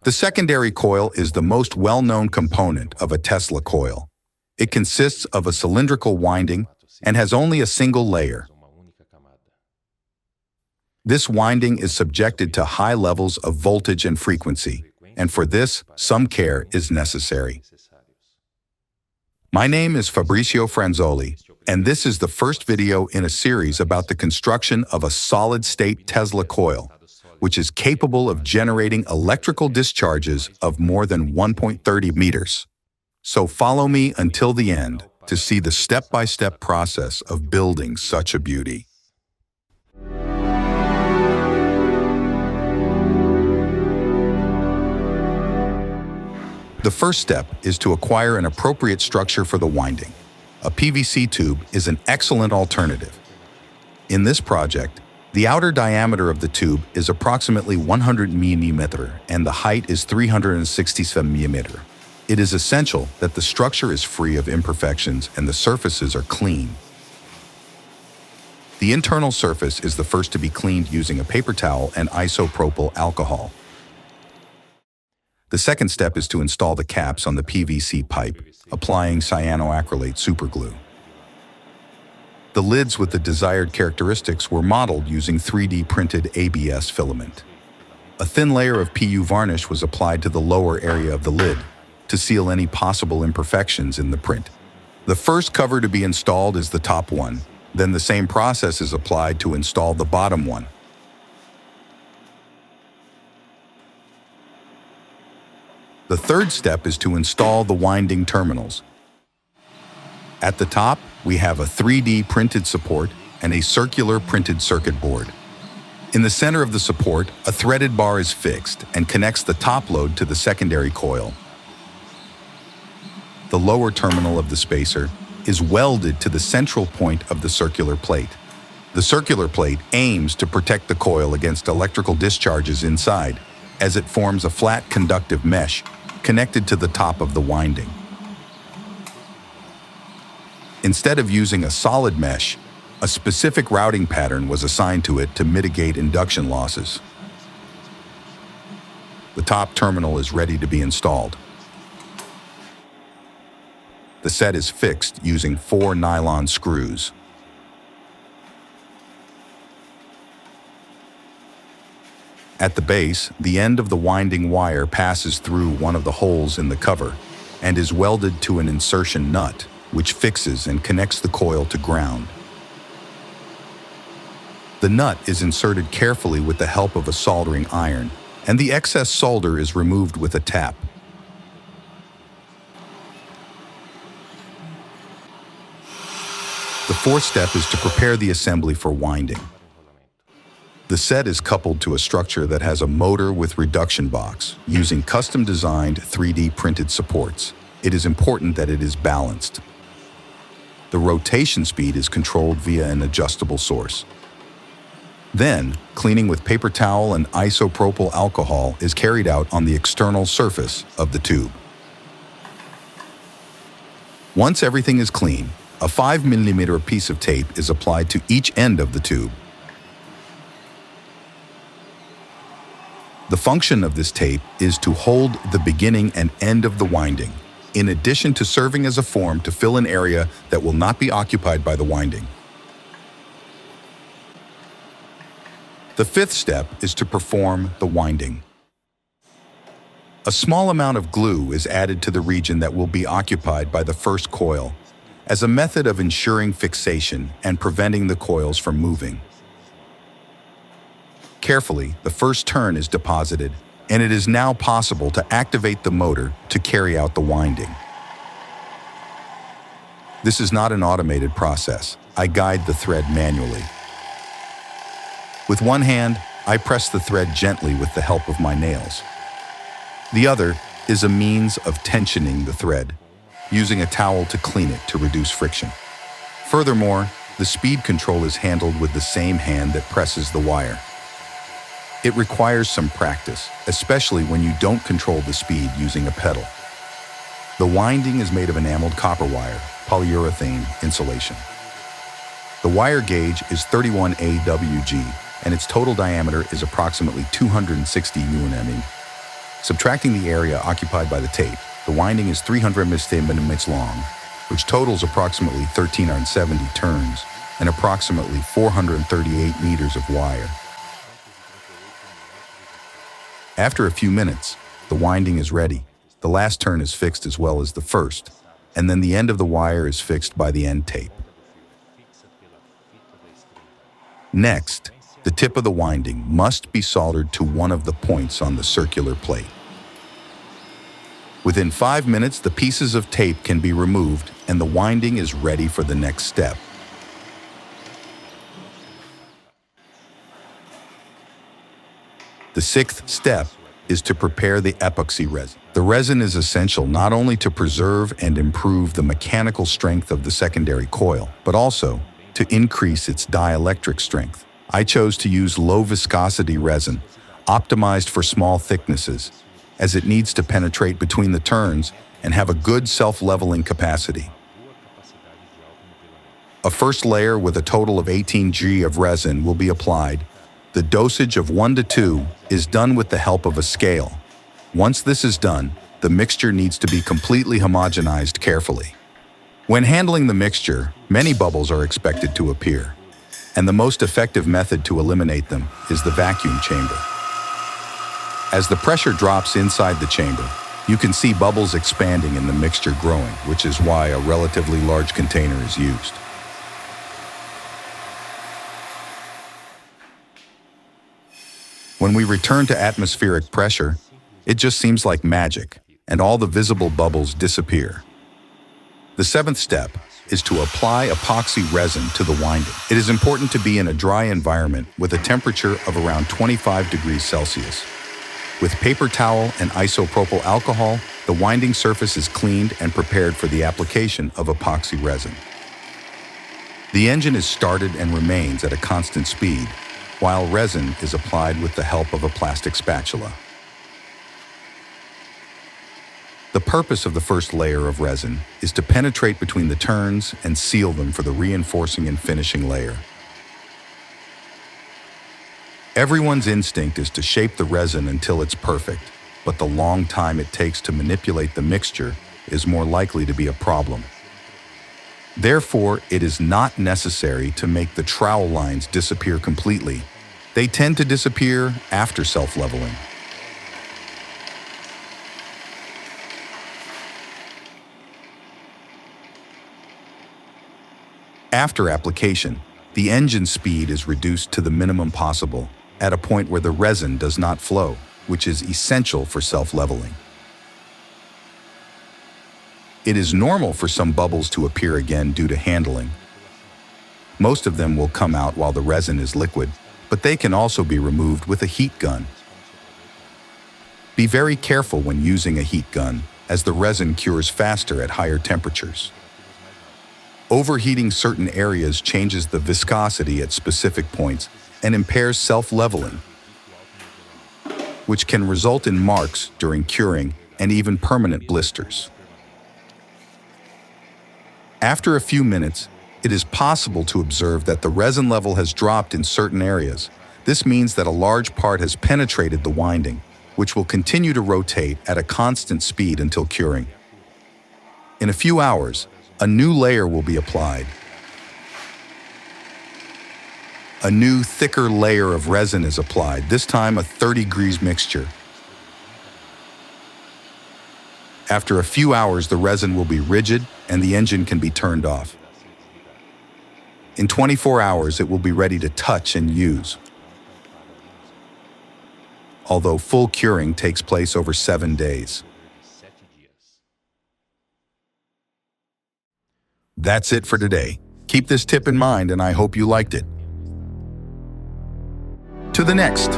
The secondary coil is the most well-known component of a Tesla coil. It consists of a cylindrical winding and has only a single layer. This winding is subjected to high levels of voltage and frequency, and for this, some care is necessary. My name is Fabrizio Franzoli, and this is the first video in a series about the construction of a solid-state Tesla coil, which is capable of generating electrical discharges of more than 1.30 meters. So follow me until the end to see the step-by-step process of building such a beauty. The first step is to acquire an appropriate structure for the winding. A PVC tube is an excellent alternative. In this project, the outer diameter of the tube is approximately 100 mm and the height is 367 mm. It is essential that the structure is free of imperfections and the surfaces are clean. The internal surface is the first to be cleaned using a paper towel and isopropyl alcohol. The second step is to install the caps on the PVC pipe, applying cyanoacrylate superglue. The lids with the desired characteristics were modeled using 3D printed ABS filament. A thin layer of PU varnish was applied to the lower area of the lid to seal any possible imperfections in the print. The first cover to be installed is the top one, then the same process is applied to install the bottom one. The third step is to install the winding terminals. At the top, we have a 3D printed support and a circular printed circuit board. In the center of the support, a threaded bar is fixed and connects the top load to the secondary coil. The lower terminal of the spacer is welded to the central point of the circular plate. The circular plate aims to protect the coil against electrical discharges inside, as it forms a flat conductive mesh connected to the top of the winding. Instead of using a solid mesh, a specific routing pattern was assigned to it to mitigate induction losses. The top terminal is ready to be installed. The set is fixed using 4 nylon screws. At the base, the end of the winding wire passes through one of the holes in the cover and is welded to an insertion nut, which fixes and connects the coil to ground. The nut is inserted carefully with the help of a soldering iron, and the excess solder is removed with a tap. The fourth step is to prepare the assembly for winding. The set is coupled to a structure that has a motor with reduction box, using custom-designed 3D printed supports. It is important that it is balanced. The rotation speed is controlled via an adjustable source. Then, cleaning with paper towel and isopropyl alcohol is carried out on the external surface of the tube. Once everything is clean, a 5 mm piece of tape is applied to each end of the tube. The function of this tape is to hold the beginning and end of the winding, in addition to serving as a form to fill an area that will not be occupied by the winding. The fifth step is to perform the winding. A small amount of glue is added to the region that will be occupied by the first coil, as a method of ensuring fixation and preventing the coils from moving. Carefully, the first turn is deposited, and it is now possible to activate the motor to carry out the winding. This is not an automated process. I guide the thread manually. With one hand, I press the thread gently with the help of my nails. The other is a means of tensioning the thread, using a towel to clean it to reduce friction. Furthermore, the speed control is handled with the same hand that presses the wire. It requires some practice, especially when you don't control the speed using a pedal. The winding is made of enameled copper wire, polyurethane insulation. The wire gauge is 31 AWG, and its total diameter is approximately 260 mm. Subtracting the area occupied by the tape, the winding is 300 mm long, which totals approximately 1,370 turns and approximately 438 meters of wire. After a few minutes, the winding is ready. The last turn is fixed as well as the first, and then the end of the wire is fixed by the end tape. Next, the tip of the winding must be soldered to one of the points on the circular plate. Within 5 minutes, the pieces of tape can be removed and the winding is ready for the next step. The sixth step is to prepare the epoxy resin. The resin is essential not only to preserve and improve the mechanical strength of the secondary coil, but also to increase its dielectric strength. I chose to use low viscosity resin, optimized for small thicknesses, as it needs to penetrate between the turns and have a good self-leveling capacity. A first layer with a total of 18 G of resin will be applied. The dosage of 1 to 2 is done with the help of a scale. Once this is done, the mixture needs to be completely homogenized carefully. When handling the mixture, many bubbles are expected to appear, and the most effective method to eliminate them is the vacuum chamber. As the pressure drops inside the chamber, you can see bubbles expanding and the mixture growing, which is why a relatively large container is used. When we return to atmospheric pressure, it just seems like magic, and all the visible bubbles disappear. The seventh step is to apply epoxy resin to the winding. It is important to be in a dry environment with a temperature of around 25 degrees Celsius. With paper towel and isopropyl alcohol, the winding surface is cleaned and prepared for the application of epoxy resin. The engine is started and remains at a constant speed, while resin is applied with the help of a plastic spatula. The purpose of the first layer of resin is to penetrate between the turns and seal them for the reinforcing and finishing layer. Everyone's instinct is to shape the resin until it's perfect, but the long time it takes to manipulate the mixture is more likely to be a problem. Therefore, it is not necessary to make the trowel lines disappear completely. They tend to disappear after self-leveling. After application, the engine speed is reduced to the minimum possible at a point where the resin does not flow, which is essential for self-leveling. It is normal for some bubbles to appear again due to handling. Most of them will come out while the resin is liquid, but they can also be removed with a heat gun. Be very careful when using a heat gun, as the resin cures faster at higher temperatures. Overheating certain areas changes the viscosity at specific points and impairs self-leveling, which can result in marks during curing and even permanent blisters. After a few minutes, it is possible to observe that the resin level has dropped in certain areas. This means that a large part has penetrated the winding, which will continue to rotate at a constant speed until curing. In a few hours, a new layer will be applied. A new, thicker layer of resin is applied, this time a 30 degrees mixture. After a few hours, the resin will be rigid and the engine can be turned off. In 24 hours, it will be ready to touch and use. Although full curing takes place over 7 days. That's it for today. Keep this tip in mind and I hope you liked it. To the next.